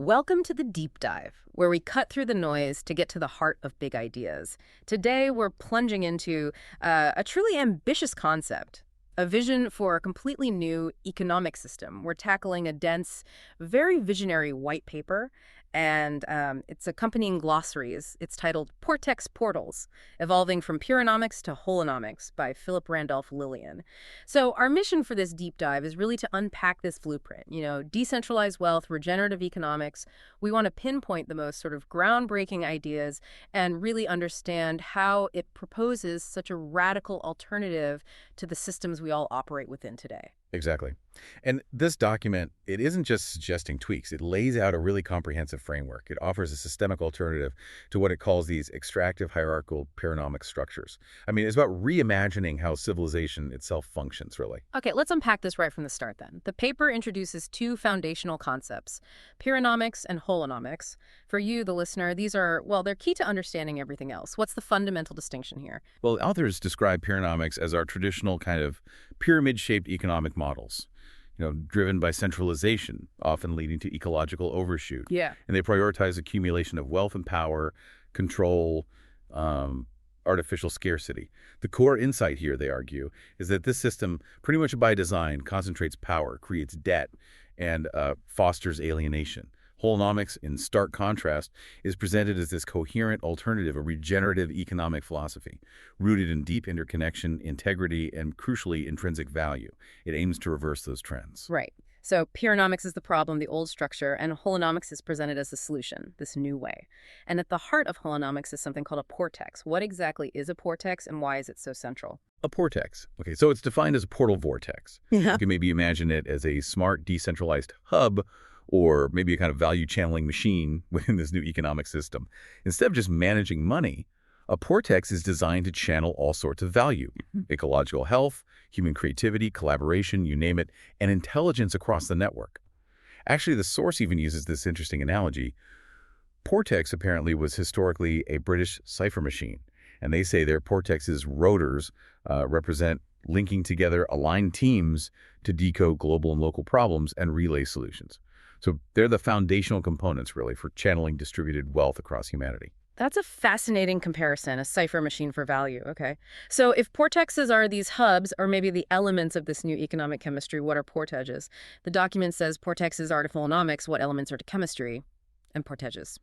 Welcome to the deep dive, where we cut through the noise to get to the heart of big ideas. Today, we're plunging into a truly ambitious concept, a vision for a completely new economic system. We're tackling a dense, very visionary white paper, and its accompanying glossaries. It's titled Portex Portals, Evolving from Puronomics to Wholonomics by Philip Randolph Lillian. So our mission for this deep dive is really to unpack this blueprint, decentralized wealth, regenerative economics. We want to pinpoint the most sort of groundbreaking ideas and really understand how it proposes such a radical alternative to the systems we all operate within today. Exactly. And this document, it isn't just suggesting tweaks. It lays out a really comprehensive framework. It offers a systemic alternative to what it calls these extractive hierarchical pyramidal structures. I mean, it's about reimagining how civilization itself functions, really. Okay, let's unpack this right from the start then. The paper introduces two foundational concepts, pyronomics and holonomics. For you, the listener, these are, well, they're key to understanding everything else. What's the fundamental distinction here? Well, authors describe pyronomics as our traditional kind of pyramid-shaped economic models, driven by centralization, often leading to ecological overshoot. Yeah. And they prioritize accumulation of wealth and power, control, artificial scarcity. The core insight here, they argue, is that this system, pretty much by design, concentrates power, creates debt, and fosters alienation. Wholonomics, in stark contrast, is presented as this coherent alternative, a regenerative economic philosophy, rooted in deep interconnection, integrity, and crucially, intrinsic value. It aims to reverse those trends. Right. So pyronomics is the problem, the old structure, and holonomics is presented as the solution, this new way. And at the heart of holonomics is something called a portex. What exactly is a portex and why is it so central? A portex. Okay, so it's defined as a portal vortex. Yeah. You can maybe imagine it as a smart, decentralized hub or maybe a kind of value channeling machine within this new economic system. Instead of just managing money, a portex is designed to channel all sorts of value, ecological health, human creativity, collaboration, you name it, and intelligence across the network. Actually, the source even uses this interesting analogy. Portex apparently was historically a British cipher machine, and they say their Portex's rotors represent linking together aligned teams to decode global and local problems and relay solutions. So they're the foundational components, really, for channeling distributed wealth across humanity. That's a fascinating comparison, a cipher machine for value. Okay. So if portexes are these hubs, or maybe the elements of this new economic chemistry, what are portages? The document says portexes are to holonomics, what elements are to chemistry, and portages.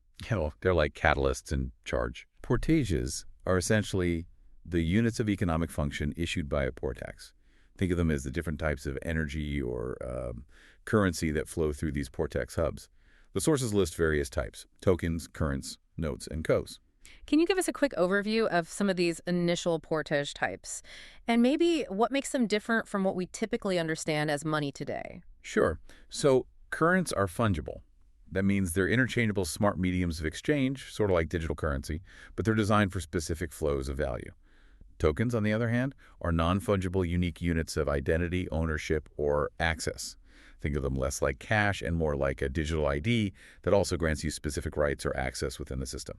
They're like catalysts in charge. Portages are essentially the units of economic function issued by a portex. Think of them as the different types of energy or currency that flow through these portex hubs. The sources list various types: tokens, currents, notes, and codes. Can you give us a quick overview of some of these initial portage types? And maybe what makes them different from what we typically understand as money today? Sure. So currents are fungible. That means they're interchangeable smart mediums of exchange, sort of like digital currency, but they're designed for specific flows of value. Tokens, on the other hand, are non-fungible unique units of identity, ownership, or access. Think of them less like cash and more like a digital ID that also grants you specific rights or access within the system.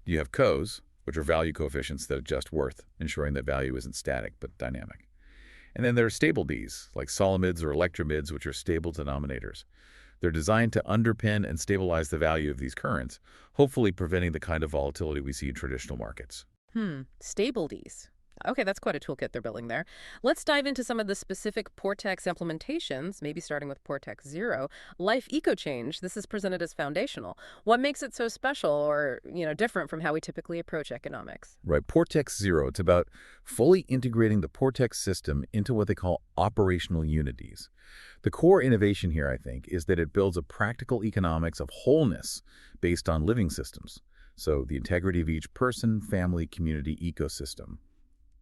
You have codes, which are value coefficients that adjust worth, ensuring that value isn't static but dynamic. And then there are stable Ds, like solimids or electromids, which are stable denominators. They're designed to underpin and stabilize the value of these currents, hopefully preventing the kind of volatility we see in traditional markets. Stable Ds. Okay, that's quite a toolkit they're building there. Let's dive into some of the specific Portex implementations, maybe starting with Portex 0. Life Eco Change, this is presented as foundational. What makes it so special or, different from how we typically approach economics? Right, Portex 0, it's about fully integrating the Portex system into what they call operational unities. The core innovation here, I think, is that it builds a practical economics of wholeness based on living systems. So the integrity of each person, family, community, ecosystem.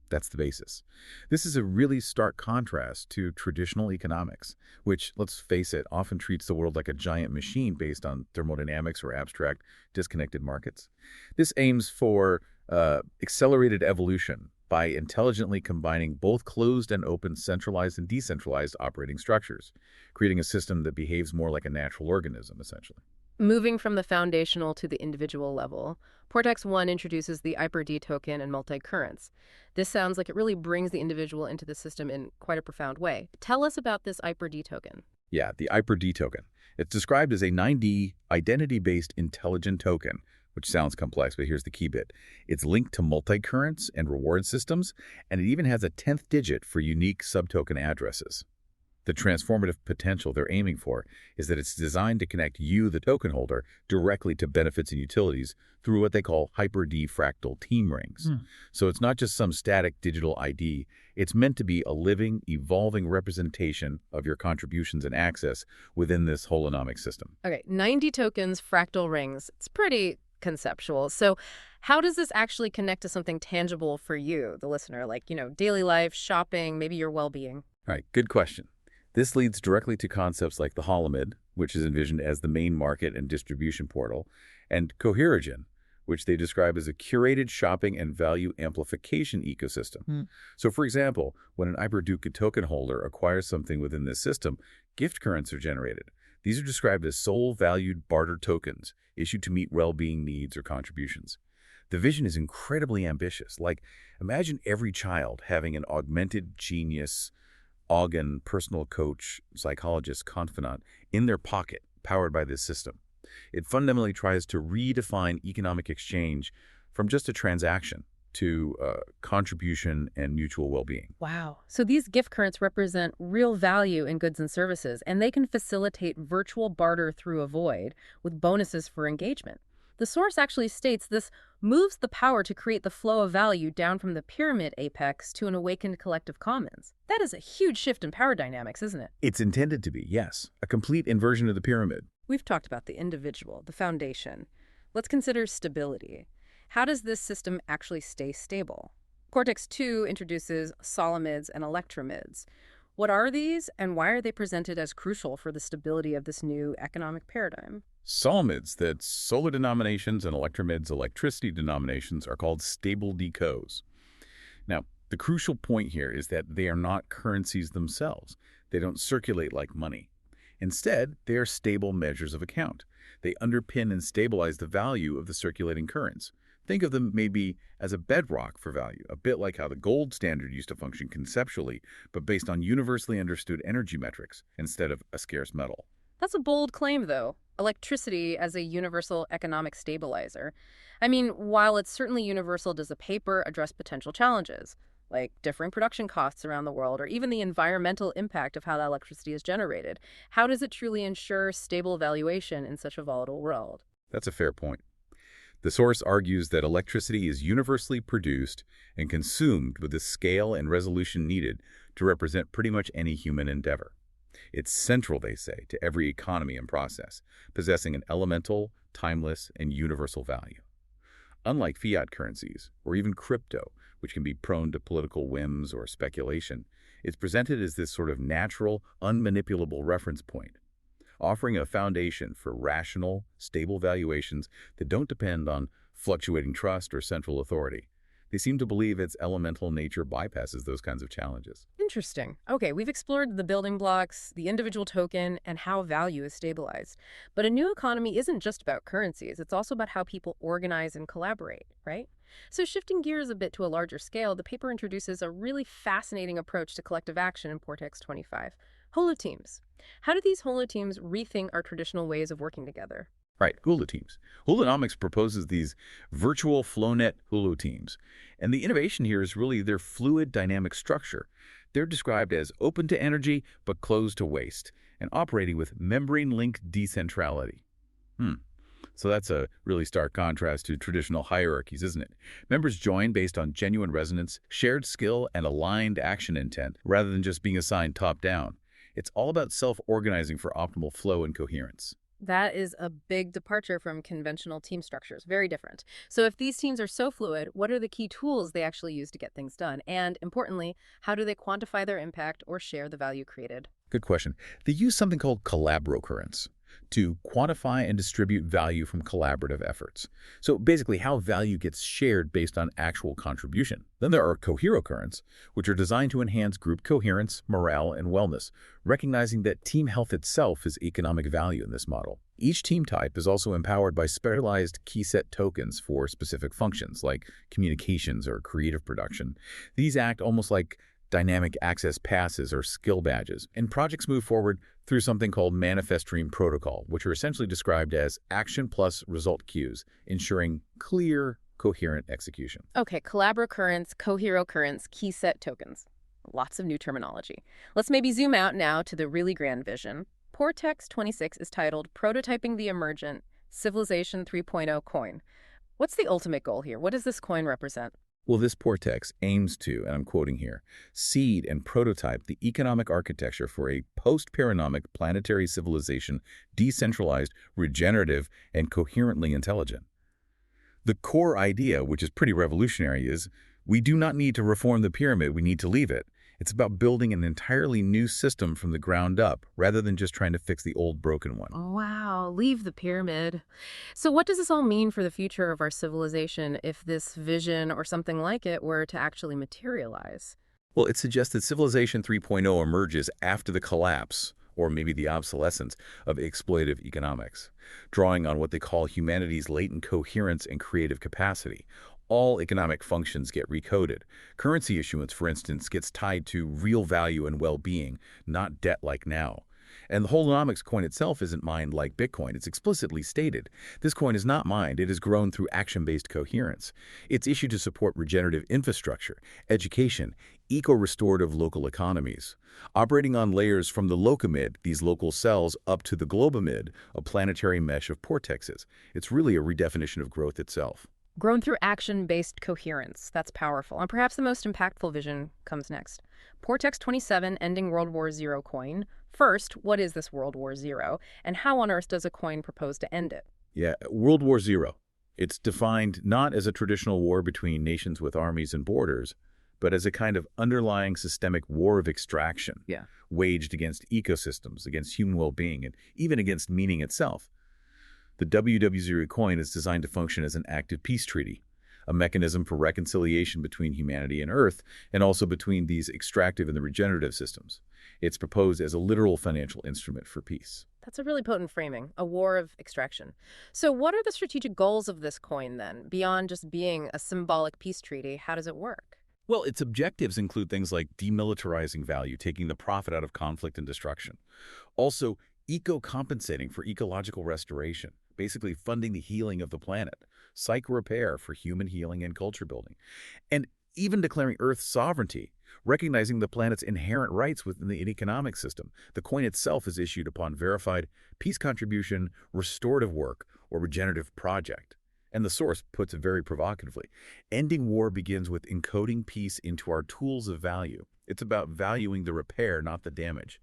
That's the basis. This is a really stark contrast to traditional economics, which, let's face it, often treats the world like a giant machine based on thermodynamics or abstract, disconnected markets. This aims for accelerated evolution by intelligently combining both closed and open, centralized and decentralized operating structures, creating a system that behaves more like a natural organism, essentially. Moving from the foundational to the individual level, Portex 1 introduces the hyper-D token and multi-currents. This sounds like it really brings the individual into the system in quite a profound way. Tell us about this hyper-D token. Yeah, the hyper-D token. It's described as a 9D identity-based intelligent token, which sounds complex, but here's the key bit. It's linked to multi-currents and reward systems, and it even has a 10th digit for unique subtoken addresses. The transformative potential they're aiming for is that it's designed to connect you, the token holder, directly to benefits and utilities through what they call hyper-D fractal team rings. So it's not just some static digital ID. It's meant to be a living, evolving representation of your contributions and access within this holonomic system. Okay, 90 tokens, fractal rings. It's pretty conceptual. So how does this actually connect to something tangible for you, the listener, like, daily life, shopping, maybe your well-being? All right, good question. This leads directly to concepts like the Holomid, which is envisioned as the main market and distribution portal, and Coherence, which they describe as a curated shopping and value amplification ecosystem. So, for example, when an Hyperduke token holder acquires something within this system, gift currents are generated. These are described as soul-valued barter tokens issued to meet well-being needs or contributions. The vision is incredibly ambitious. Like, imagine every child having an augmented genius Ogden, personal coach, psychologist, confidant in their pocket, powered by this system. It fundamentally tries to redefine economic exchange from just a transaction to contribution and mutual well-being. Wow. So these gift currents represent real value in goods and services, and they can facilitate virtual barter through a void with bonuses for engagement. The source actually states this moves the power to create the flow of value down from the pyramid apex to an awakened collective commons. That is a huge shift in power dynamics, isn't it? It's intended to be, yes, a complete inversion of the pyramid. We've talked about the individual, the foundation. Let's consider stability. How does this system actually stay stable? Portex 2 introduces solimids and electromids. What are these, and why are they presented as crucial for the stability of this new economic paradigm? Solimids, that's solar denominations, and electromids, electricity denominations, are called stable decos. Now, the crucial point here is that they are not currencies themselves. They don't circulate like money. Instead, they are stable measures of account. They underpin and stabilize the value of the circulating currents. Think of them maybe as a bedrock for value, a bit like how the gold standard used to function conceptually, but based on universally understood energy metrics instead of a scarce metal. That's a bold claim, though. Electricity as a universal economic stabilizer. I mean, while it's certainly universal, does the paper address potential challenges, like differing production costs around the world, or even the environmental impact of how that electricity is generated? How does it truly ensure stable valuation in such a volatile world? That's a fair point. The source argues that electricity is universally produced and consumed with the scale and resolution needed to represent pretty much any human endeavor. It's central, they say, to every economy and process, possessing an elemental, timeless, and universal value. Unlike fiat currencies, or even crypto, which can be prone to political whims or speculation, it's presented as this sort of natural, unmanipulable reference point, offering a foundation for rational, stable valuations that don't depend on fluctuating trust or central authority. They seem to believe its elemental nature bypasses those kinds of challenges. Interesting. Okay, we've explored the building blocks, the individual token, and how value is stabilized. But a new economy isn't just about currencies. It's also about how people organize and collaborate, right? So shifting gears a bit to a larger scale, the paper introduces a really fascinating approach to collective action in Portex 25. Holoteams. How do these holoteams rethink our traditional ways of working together? Right, holoteams. Holonomics proposes these virtual flownet holoteams, and the innovation here is really their fluid dynamic structure. They're described as open to energy but closed to waste, and operating with membrane-linked decentrality. So that's a really stark contrast to traditional hierarchies, isn't it? Members join based on genuine resonance, shared skill, and aligned action intent, rather than just being assigned top-down. It's all about self-organizing for optimal flow and coherence. That is a big departure from conventional team structures. Very different. So if these teams are so fluid, what are the key tools they actually use to get things done? And importantly, how do they quantify their impact or share the value created? Good question. They use something called collaborocurrence to quantify and distribute value from collaborative efforts. So basically how value gets shared based on actual contribution. Then there are coherocurrents, which are designed to enhance group coherence, morale, and wellness, recognizing that team health itself is economic value in this model. Each team type is also empowered by specialized key set tokens for specific functions like communications or creative production. These act almost like dynamic access passes or skill badges, and projects move forward through something called manifest stream protocol, which are essentially described as action plus result queues, ensuring clear, coherent execution. Okay, currents, currents, key set tokens. Lots of new terminology. Let's maybe zoom out now to the really grand vision. Portex 26 is titled Prototyping the Emergent Civilization 3.0 Coin. What's the ultimate goal here? What does this coin represent? Well, this Portex aims to, and I'm quoting here, seed and prototype the economic architecture for a post-paradigmic planetary civilization, decentralized, regenerative, and coherently intelligent. The core idea, which is pretty revolutionary, is we do not need to reform the pyramid, we need to leave it. It's about building an entirely new system from the ground up, rather than just trying to fix the old broken one. Wow, leave the pyramid. So what does this all mean for the future of our civilization if this vision or something like it were to actually materialize? Well, it suggests that Civilization 3.0 emerges after the collapse, or maybe the obsolescence, of exploitative economics, drawing on what they call humanity's latent coherence and creative capacity. All economic functions get recoded. Currency issuance, for instance, gets tied to real value and well-being, not debt like now. And the Wholonomics coin itself isn't mined like Bitcoin. It's explicitly stated. This coin is not mined. It has grown through action-based coherence. It's issued to support regenerative infrastructure, education, eco-restorative local economies. Operating on layers from the locomid, these local cells, up to the globomid, a planetary mesh of portexes. It's really a redefinition of growth itself. Grown through action-based coherence. That's powerful. And perhaps the most impactful vision comes next. Portex 27, ending World War Zero coin. First, what is this World War Zero, and how on earth does a coin propose to end it? Yeah, World War Zero. It's defined not as a traditional war between nations with armies and borders, but as a kind of underlying systemic war of extraction, waged against ecosystems, against human well-being, and even against meaning itself. The WW0 coin is designed to function as an active peace treaty, a mechanism for reconciliation between humanity and Earth, and also between these extractive and the regenerative systems. It's proposed as a literal financial instrument for peace. That's a really potent framing, a war of extraction. So what are the strategic goals of this coin, then? Beyond just being a symbolic peace treaty, how does it work? Well, its objectives include things like demilitarizing value, taking the profit out of conflict and destruction. Also, eco-compensating for ecological restoration, basically funding the healing of the planet, psych-repair for human healing and culture building, and even declaring Earth's sovereignty, recognizing the planet's inherent rights within the economic system. The coin itself is issued upon verified peace contribution, restorative work, or regenerative project. And the source puts it very provocatively. Ending war begins with encoding peace into our tools of value. It's about valuing the repair, not the damage.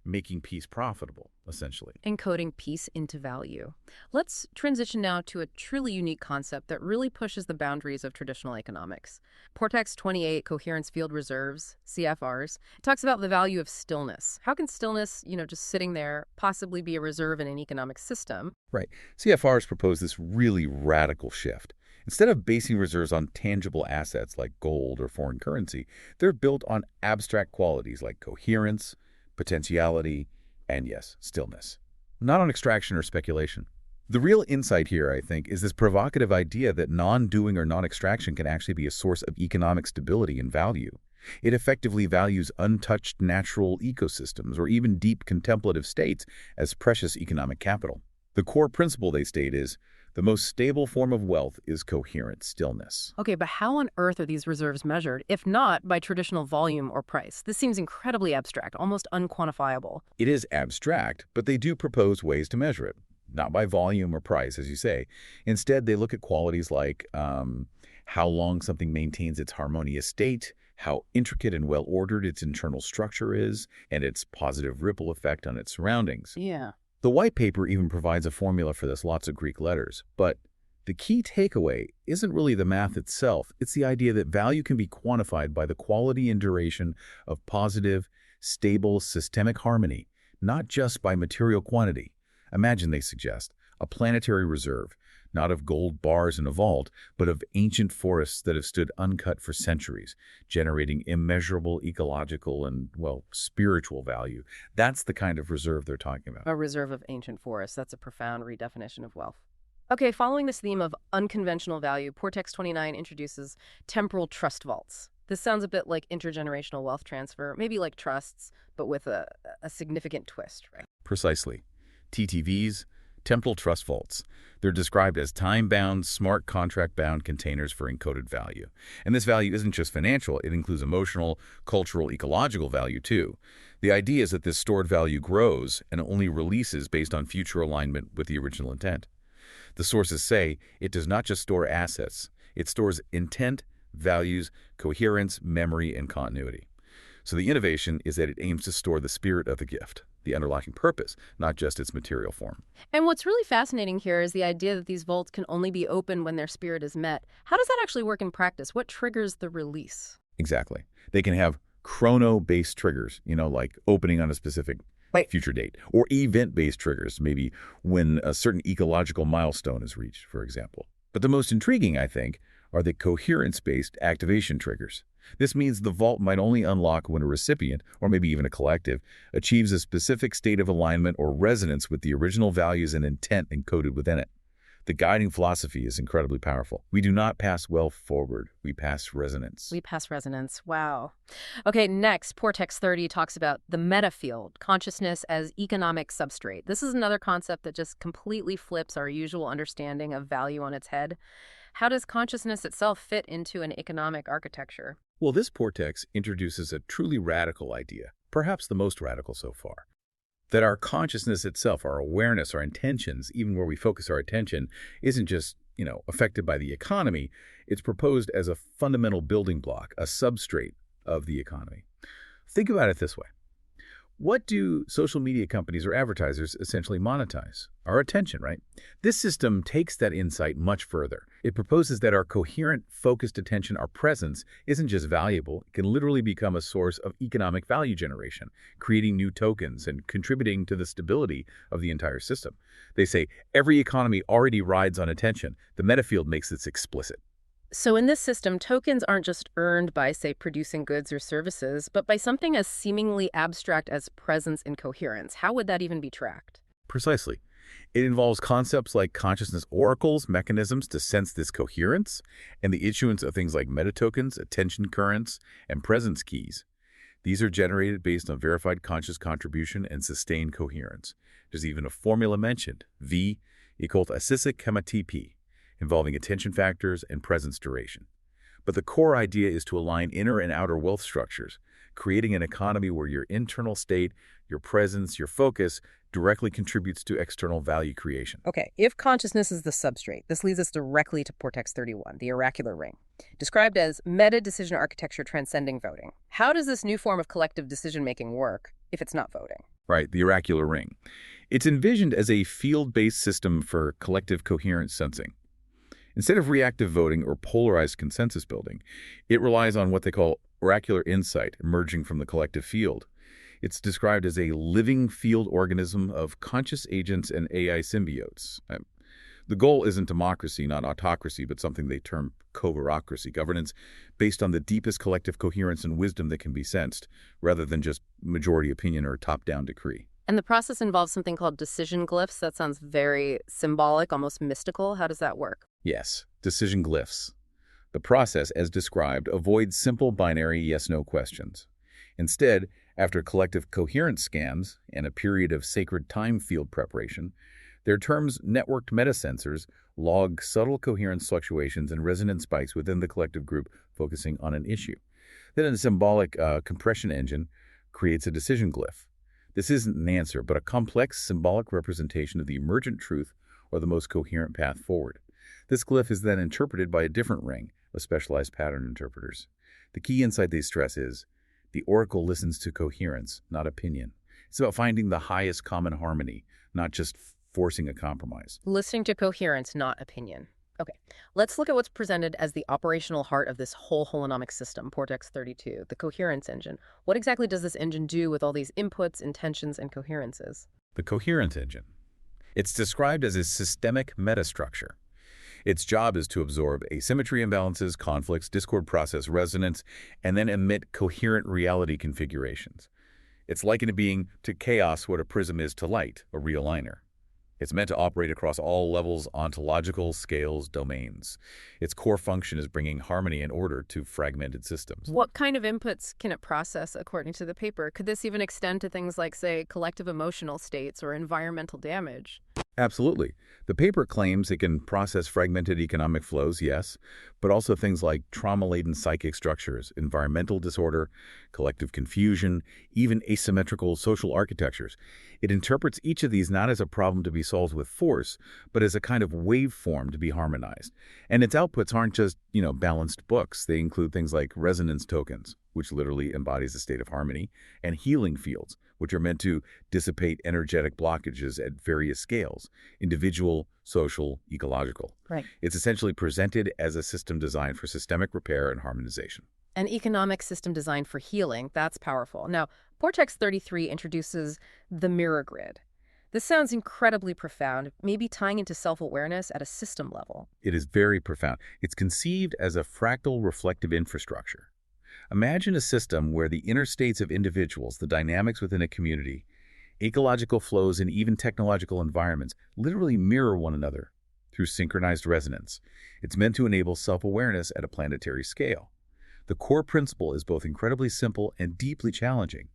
Making peace profitable, essentially. Encoding peace into value. Let's transition now to a truly unique concept that really pushes the boundaries of traditional economics. Portex 28, Coherence Field Reserves, CFRs, talks about the value of stillness. How can stillness, just sitting there, possibly be a reserve in an economic system? Right. CFRs propose this really radical shift. Instead of basing reserves on tangible assets like gold or foreign currency, they're built on abstract qualities like coherence, potentiality, and yes, stillness. Not on extraction or speculation. The real insight here, I think, is this provocative idea that non-doing or non-extraction can actually be a source of economic stability and value. It effectively values untouched natural ecosystems or even deep contemplative states as precious economic capital. The core principle, they state, is the most stable form of wealth is coherent stillness. Okay, but how on earth are these reserves measured, if not by traditional volume or price? This seems incredibly abstract, almost unquantifiable. It is abstract, but they do propose ways to measure it. Not by volume or price, as you say. Instead, they look at qualities like how long something maintains its harmonious state, how intricate and well-ordered its internal structure is, and its positive ripple effect on its surroundings. Yeah. The white paper even provides a formula for this, lots of Greek letters. But the key takeaway isn't really the math itself. It's the idea that value can be quantified by the quality and duration of positive, stable, systemic harmony, not just by material quantity. Imagine, they suggest, a planetary reserve, not of gold bars in a vault, but of ancient forests that have stood uncut for centuries, generating immeasurable ecological and, well, spiritual value. That's the kind of reserve they're talking about. A reserve of ancient forests. That's a profound redefinition of wealth. Okay, following this theme of unconventional value, Portex 29 introduces temporal trust vaults. This sounds a bit like intergenerational wealth transfer, maybe like trusts, but with a significant twist, right? Precisely. TTVs, temporal trust vaults. They're described as time-bound, smart contract-bound containers for encoded value. And this value isn't just financial, it includes emotional, cultural, ecological value too. The idea is that this stored value grows and only releases based on future alignment with the original intent. The sources say it does not just store assets, it stores intent, values, coherence, memory, and continuity. So the innovation is that it aims to store the spirit of the gift, the underlying purpose, not just its material form. And what's really fascinating here is the idea that these vaults can only be opened when their spirit is met. How does that actually work in practice? What triggers the release? Exactly. They can have chrono-based triggers, like opening on a specific future date, or event-based triggers, maybe when a certain ecological milestone is reached, for example. But the most intriguing, I think, are the coherence-based activation triggers. This means the vault might only unlock when a recipient, or maybe even a collective, achieves a specific state of alignment or resonance with the original values and intent encoded within it. The guiding philosophy is incredibly powerful. We do not pass wealth forward, we pass resonance. We pass resonance. Wow. Okay, next, Portex 30 talks about the metafield, consciousness as economic substrate. This is another concept that just completely flips our usual understanding of value on its head. How does consciousness itself fit into an economic architecture? Well, this Portex introduces a truly radical idea, perhaps the most radical so far. That our consciousness itself, our awareness, our intentions, even where we focus our attention, isn't just, affected by the economy. It's proposed as a fundamental building block, a substrate of the economy. Think about it this way. What do social media companies or advertisers essentially monetize? Our attention, right? This system takes that insight much further. It proposes that our coherent, focused attention, our presence, isn't just valuable, it can literally become a source of economic value generation, creating new tokens and contributing to the stability of the entire system. They say every economy already rides on attention. The metafield makes this explicit. So in this system, tokens aren't just earned by, say, producing goods or services, but by something as seemingly abstract as presence and coherence. How would that even be tracked? Precisely. It involves concepts like consciousness oracles, mechanisms to sense this coherence, and the issuance of things like metatokens, attention currents, and presence keys. These are generated based on verified conscious contribution and sustained coherence. There's even a formula mentioned, V equals asisic TP, involving attention factors and presence duration. But the core idea is to align inner and outer wealth structures, creating an economy where your internal state, your presence, your focus directly contributes to external value creation. Okay, if consciousness is the substrate, this leads us directly to Portex 31, the oracular ring, described as meta-decision architecture transcending voting. How does this new form of collective decision-making work if it's not voting? Right, the oracular ring. It's envisioned as a field-based system for collective coherence sensing. Instead of reactive voting or polarized consensus building, it relies on what they call oracular insight emerging from the collective field. It's described as a living field organism of conscious agents and AI symbiotes. The goal isn't democracy, not autocracy, but something they term coverocracy, governance based on the deepest collective coherence and wisdom that can be sensed, rather than just majority opinion or top-down decree. And the process involves something called decision glyphs. That sounds very symbolic, almost mystical. How does that work? Yes, decision glyphs. The process, as described, avoids simple binary yes-no questions. Instead, after collective coherence scans and a period of sacred time field preparation, their terms networked metasensors log subtle coherence fluctuations and resonance spikes within the collective group focusing on an issue. Then a symbolic compression engine creates a decision glyph. This isn't an answer, but a complex symbolic representation of the emergent truth or the most coherent path forward. This glyph is then interpreted by a different ring of specialized pattern interpreters. The key insight they stress is, the oracle listens to coherence, not opinion. It's about finding the highest common harmony, not just forcing a compromise. Listening to coherence, not opinion. Okay, let's look at what's presented as the operational heart of this whole holonomic system, Portex 32, the coherence engine. What exactly does this engine do with all these inputs, intentions, and coherences? The coherence engine. It's described as a systemic metastructure. Its job is to absorb asymmetry imbalances, conflicts, discord process resonance, and then emit coherent reality configurations. It's likened to being to chaos what a prism is to light, a realigner. It's meant to operate across all levels, ontological scales, domains. Its core function is bringing harmony and order to fragmented systems. What kind of inputs can it process according to the paper? Could this even extend to things like, say, collective emotional states or environmental damage? Absolutely. The paper claims it can process fragmented economic flows, yes, but also things like trauma-laden psychic structures, environmental disorder, collective confusion, even asymmetrical social architectures. It interprets each of these not as a problem to be solved with force, but as a kind of waveform to be harmonized. And its outputs aren't just, balanced books. They include things like resonance tokens, which literally embodies a state of harmony, and healing fields, which are meant to dissipate energetic blockages at various scales: individual, social, ecological. Right. It's essentially presented as a system designed for systemic repair and harmonization. An economic system designed for healing, that's powerful. Now, Portex 33 introduces the mirror grid. This sounds incredibly profound, maybe tying into self-awareness at a system level. It is very profound. It's conceived as a fractal reflective infrastructure. Imagine a system where the inner states of individuals, the dynamics within a community, ecological flows, and even technological environments literally mirror one another through synchronized resonance. It's meant to enable self-awareness at a planetary scale. The core principle is both incredibly simple and deeply challenging.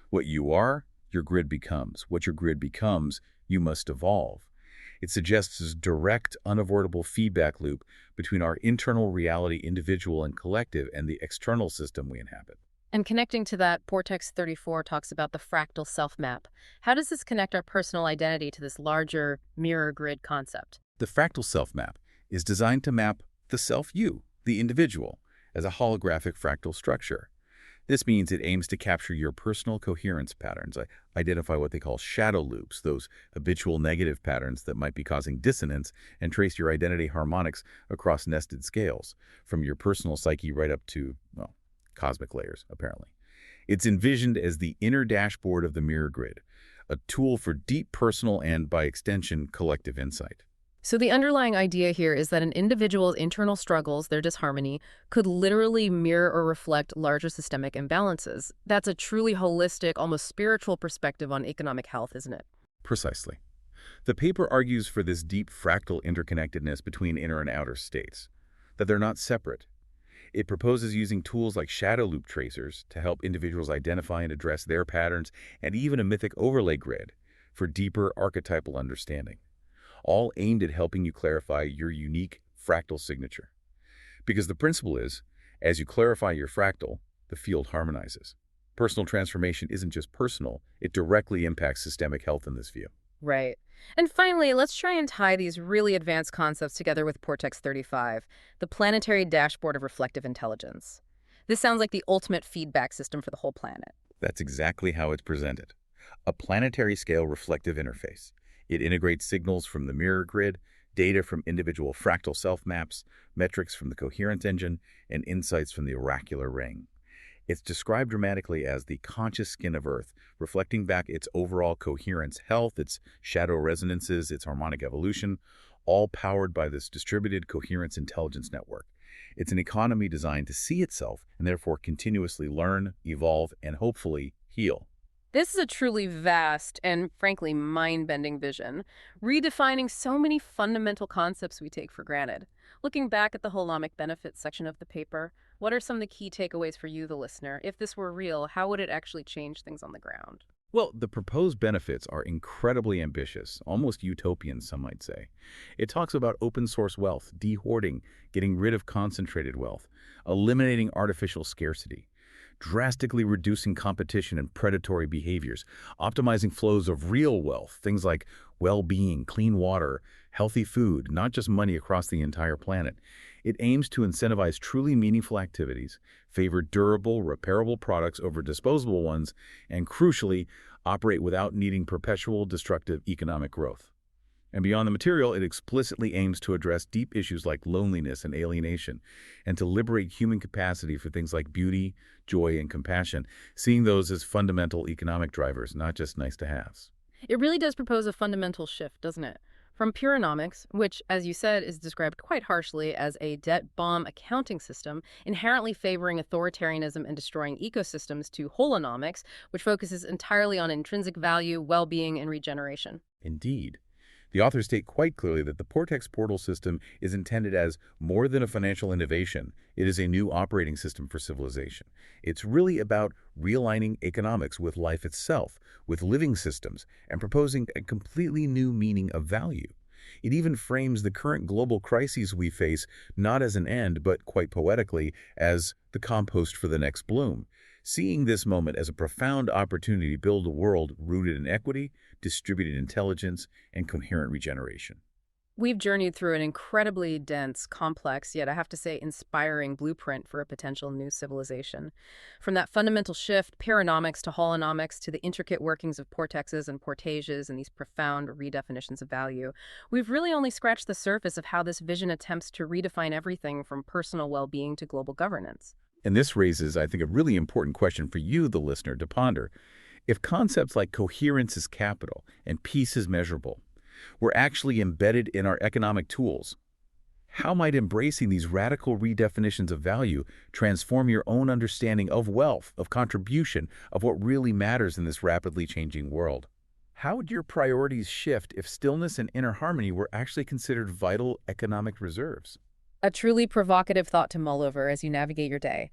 What you are, your grid becomes. What your grid becomes, you must evolve. It suggests this direct, unavoidable feedback loop between our internal reality, individual and collective, and the external system we inhabit. And connecting to that, Portex 34 talks about the fractal self-map. How does this connect our personal identity to this larger mirror grid concept? The fractal self-map is designed to map the self-you, the individual, as a holographic fractal structure. This means it aims to capture your personal coherence patterns, identify what they call shadow loops, those habitual negative patterns that might be causing dissonance, and trace your identity harmonics across nested scales, from your personal psyche right up to, cosmic layers, apparently. It's envisioned as the inner dashboard of the mirror grid, a tool for deep personal and, by extension, collective insight. So the underlying idea here is that an individual's internal struggles, their disharmony, could literally mirror or reflect larger systemic imbalances. That's a truly holistic, almost spiritual perspective on economic health, isn't it? Precisely. The paper argues for this deep fractal interconnectedness between inner and outer states, that they're not separate. It proposes using tools like shadow loop tracers to help individuals identify and address their patterns, and even a mythic overlay grid for deeper archetypal understanding, all aimed at helping you clarify your unique fractal signature. Because the principle is, as you clarify your fractal, the field harmonizes. Personal transformation isn't just personal, it directly impacts systemic health in this view. Right. And finally, let's try and tie these really advanced concepts together with Portex 35, the planetary dashboard of reflective intelligence. This sounds like the ultimate feedback system for the whole planet. That's exactly how it's presented. A planetary scale reflective interface. It integrates signals from the mirror grid, data from individual fractal self-maps, metrics from the Coherence engine, and insights from the oracular ring. It's described dramatically as the conscious skin of Earth, reflecting back its overall coherence health, its shadow resonances, its harmonic evolution, all powered by this distributed coherence intelligence network. It's an economy designed to see itself and therefore continuously learn, evolve, and hopefully heal. This is a truly vast and, frankly, mind-bending vision, redefining so many fundamental concepts we take for granted. Looking back at the holonomic benefits section of the paper, what are some of the key takeaways for you, the listener? If this were real, how would it actually change things on the ground? Well, the proposed benefits are incredibly ambitious, almost utopian, some might say. It talks about open source wealth, de-hoarding, getting rid of concentrated wealth, eliminating artificial scarcity, drastically reducing competition and predatory behaviors, optimizing flows of real wealth, things like well-being, clean water, healthy food, not just money across the entire planet. It aims to incentivize truly meaningful activities, favor durable, repairable products over disposable ones, and crucially, operate without needing perpetual destructive economic growth. And beyond the material, it explicitly aims to address deep issues like loneliness and alienation, and to liberate human capacity for things like beauty, joy, and compassion, seeing those as fundamental economic drivers, not just nice-to-haves. It really does propose a fundamental shift, doesn't it? From Purenomics, which, as you said, is described quite harshly as a debt bomb accounting system, inherently favoring authoritarianism and destroying ecosystems, to Wholonomics, which focuses entirely on intrinsic value, well-being, and regeneration. Indeed. The authors state quite clearly that the Portex portal system is intended as more than a financial innovation. It is a new operating system for civilization. It's really about realigning economics with life itself, with living systems, and proposing a completely new meaning of value. It even frames the current global crises we face not as an end, but quite poetically, as the compost for the next bloom, seeing this moment as a profound opportunity to build a world rooted in equity, distributed intelligence, and coherent regeneration. We've journeyed through an incredibly dense, complex, yet I have to say inspiring blueprint for a potential new civilization. From that fundamental shift, paranomics to holonomics, to the intricate workings of portexes and portages and these profound redefinitions of value, we've really only scratched the surface of how this vision attempts to redefine everything from personal well-being to global governance. And this raises, I think, a really important question for you, the listener, to ponder. If concepts like coherence is capital and peace is measurable were actually embedded in our economic tools, how might embracing these radical redefinitions of value transform your own understanding of wealth, of contribution, of what really matters in this rapidly changing world? How would your priorities shift if stillness and inner harmony were actually considered vital economic reserves? A truly provocative thought to mull over as you navigate your day.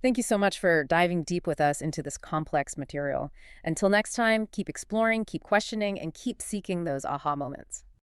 Thank you so much for diving deep with us into this complex material. Until next time, keep exploring, keep questioning, and keep seeking those aha moments.